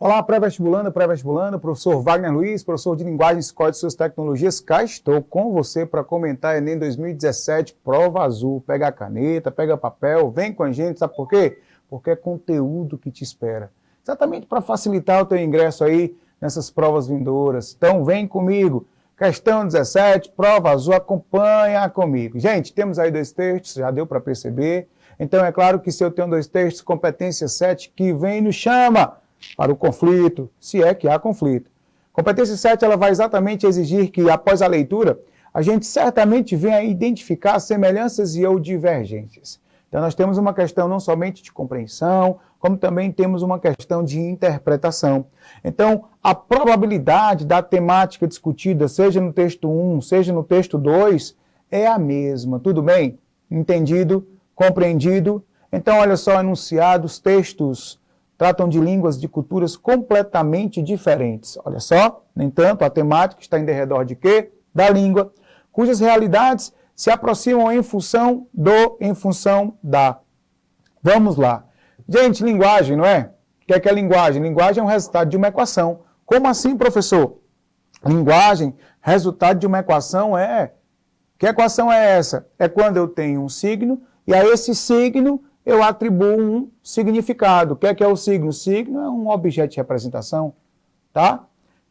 Olá, pré-vestibulando, professor Wagner Luiz, professor de Linguagens, Códigos e Suas Tecnologias. Cá estou com você para comentar Enem 2017, prova azul. Pega a caneta, pega papel, vem com a gente, sabe por quê? Porque é conteúdo que te espera. Exatamente para facilitar o teu ingresso aí nessas provas vindouras. Então vem comigo. Questão 17, prova azul, acompanha comigo. Gente, temos aí 2 textos, já deu para perceber. Então é claro que se eu tenho 2 textos, competência 7, que vem e nos chama para o conflito, se é que há conflito. Competência 7, ela vai exatamente exigir que, após a leitura, a gente certamente venha a identificar semelhanças e ou divergências. Então, nós temos uma questão não somente de compreensão, como também temos uma questão de interpretação. Então, a probabilidade da temática discutida, seja no texto 1, seja no texto 2, é a mesma. Tudo bem? Entendido? Compreendido? Então, olha só, enunciados, textos tratam de línguas de culturas completamente diferentes. Olha só, no entanto, a temática está em derredor de quê? Da língua, cujas realidades se aproximam em função da. Vamos lá. Gente, linguagem, não é? O que é linguagem? Linguagem é um resultado de uma equação. Como assim, professor? Linguagem, resultado de uma equação é... Que equação é essa? É quando eu tenho um signo e a esse signo eu atribuo um significado. O que é o signo? O signo é um objeto de representação, tá?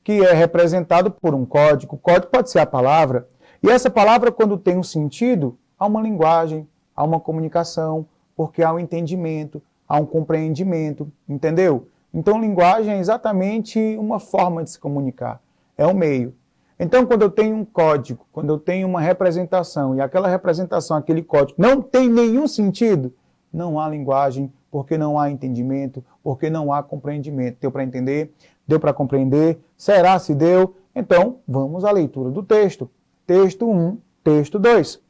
Que é representado por um código. O código pode ser a palavra. E essa palavra, quando tem um sentido, há uma linguagem, há uma comunicação, porque há um entendimento, há um compreendimento, entendeu? Então, linguagem é exatamente uma forma de se comunicar. É um meio. Então, quando eu tenho um código, quando eu tenho uma representação, e aquela representação, aquele código, não tem nenhum sentido, não há linguagem, porque não há entendimento, porque não há compreendimento. Deu para entender? Deu para compreender? Será se deu? Então, vamos à leitura do texto. Texto 1, texto 2.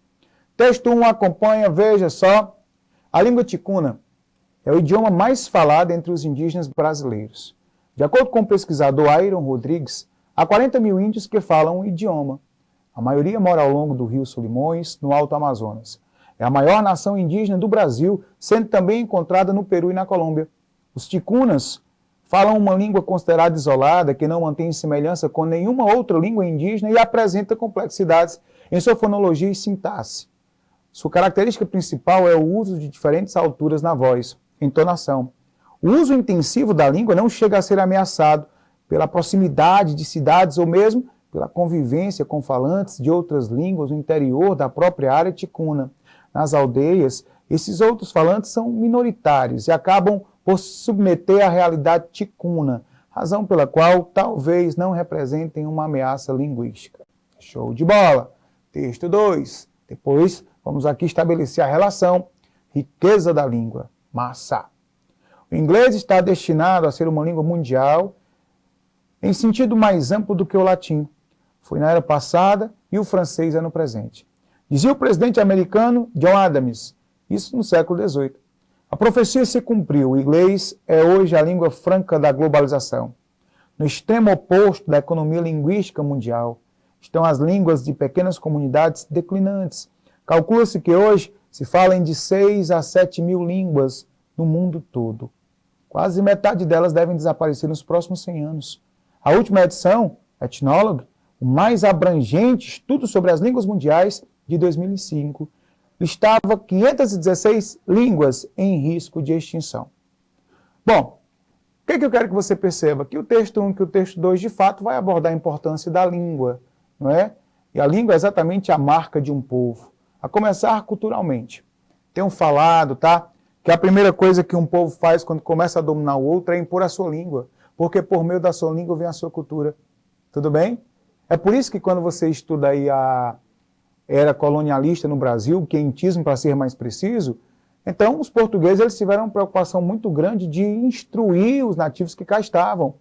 Texto 1 acompanha, veja só, a língua ticuna é o idioma mais falado entre os indígenas brasileiros. De acordo com o pesquisador Airon Rodrigues, há 40 mil índios que falam o idioma. A maioria mora ao longo do rio Solimões, no Alto Amazonas. É a maior nação indígena do Brasil, sendo também encontrada no Peru e na Colômbia. Os ticunas falam uma língua considerada isolada, que não mantém semelhança com nenhuma outra língua indígena e apresenta complexidades em sua fonologia e sintaxe. Sua característica principal é o uso de diferentes alturas na voz, entonação. O uso intensivo da língua não chega a ser ameaçado pela proximidade de cidades ou mesmo pela convivência com falantes de outras línguas no interior da própria área ticuna. Nas aldeias, esses outros falantes são minoritários e acabam por se submeter à realidade ticuna, razão pela qual talvez não representem uma ameaça linguística. Show de bola! Texto 2. Depois, vamos aqui estabelecer a relação riqueza da língua, massa. O inglês está destinado a ser uma língua mundial em sentido mais amplo do que o latim. Foi na era passada e o francês é no presente. Dizia o presidente americano John Adams, isso no século XVIII. A profecia se cumpriu, o inglês é hoje a língua franca da globalização. No extremo oposto da economia linguística mundial, estão as línguas de pequenas comunidades declinantes. Calcula-se que hoje se falem de 6 a 7 mil línguas no mundo todo. Quase metade delas devem desaparecer nos próximos 100 anos. A última edição, Ethnologue, o mais abrangente estudo sobre as línguas mundiais, de 2005, listava 516 línguas em risco de extinção. Bom, o que eu quero que você perceba? Que o texto 1 e o texto 2, de fato, vai abordar a importância da língua, não é? E a língua é exatamente a marca de um povo, a começar culturalmente. Tem um falado, tá? Que a primeira coisa que um povo faz quando começa a dominar o outro é impor a sua língua, porque por meio da sua língua vem a sua cultura. Tudo bem? É por isso que quando você estuda aí a era colonialista no Brasil, quentismo para ser mais preciso, então os portugueses eles tiveram uma preocupação muito grande de instruir os nativos que cá estavam.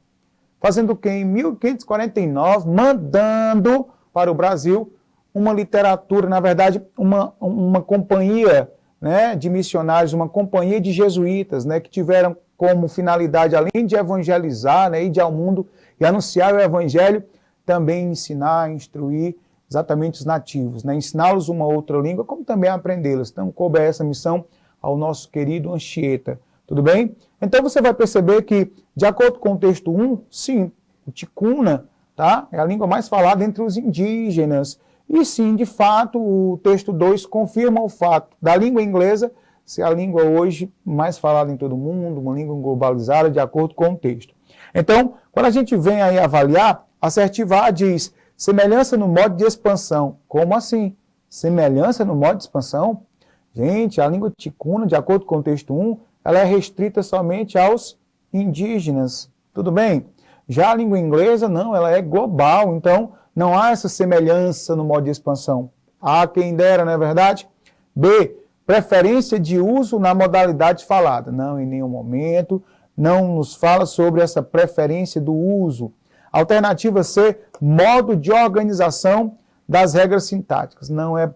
Fazendo o que? Em 1549, mandando para o Brasil uma literatura, na verdade, uma companhia, né, de missionários, uma companhia de jesuítas, né, que tiveram como finalidade, além de evangelizar, né, ir ao mundo e anunciar o evangelho, também ensinar, instruir exatamente os nativos, né? Ensiná-los uma outra língua, como também aprendê-las. Então, coube essa missão ao nosso querido Anchieta. Tudo bem? Então você vai perceber que, de acordo com o texto 1, sim, o ticuna, tá, é a língua mais falada entre os indígenas. E sim, de fato, o texto 2 confirma o fato da língua inglesa ser a língua hoje mais falada em todo o mundo, uma língua globalizada, de acordo com o texto. Então, quando a gente vem aí avaliar, a assertiva A diz semelhança no modo de expansão. Como assim? Semelhança no modo de expansão? Gente, a língua ticuna, de acordo com o texto 1, ela é restrita somente aos indígenas. Tudo bem? Já a língua inglesa, não, ela é global, então não há essa semelhança no modo de expansão. Há quem dera, não é verdade? B, preferência de uso na modalidade falada. Não, em nenhum momento, não nos fala sobre essa preferência do uso. Alternativa C, modo de organização das regras sintáticas. Não é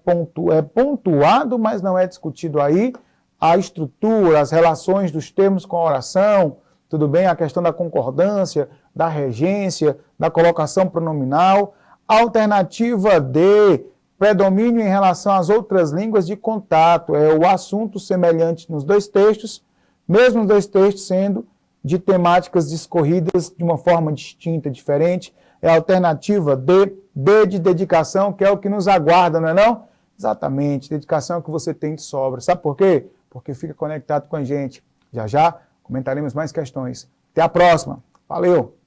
pontuado, mas não é discutido aí a estrutura, as relações dos termos com a oração, tudo bem? A questão da concordância, da regência, da colocação pronominal. Alternativa D, predomínio em relação às outras línguas de contato. É o assunto semelhante nos dois textos, mesmo os dois textos sendo de temáticas discorridas de uma forma distinta, diferente. É a alternativa D, D de dedicação, que é o que nos aguarda, não é não? Exatamente, dedicação é o que você tem de sobra. Sabe por quê? Porque fica conectado com a gente. Já já comentaremos mais questões. Até a próxima. Valeu!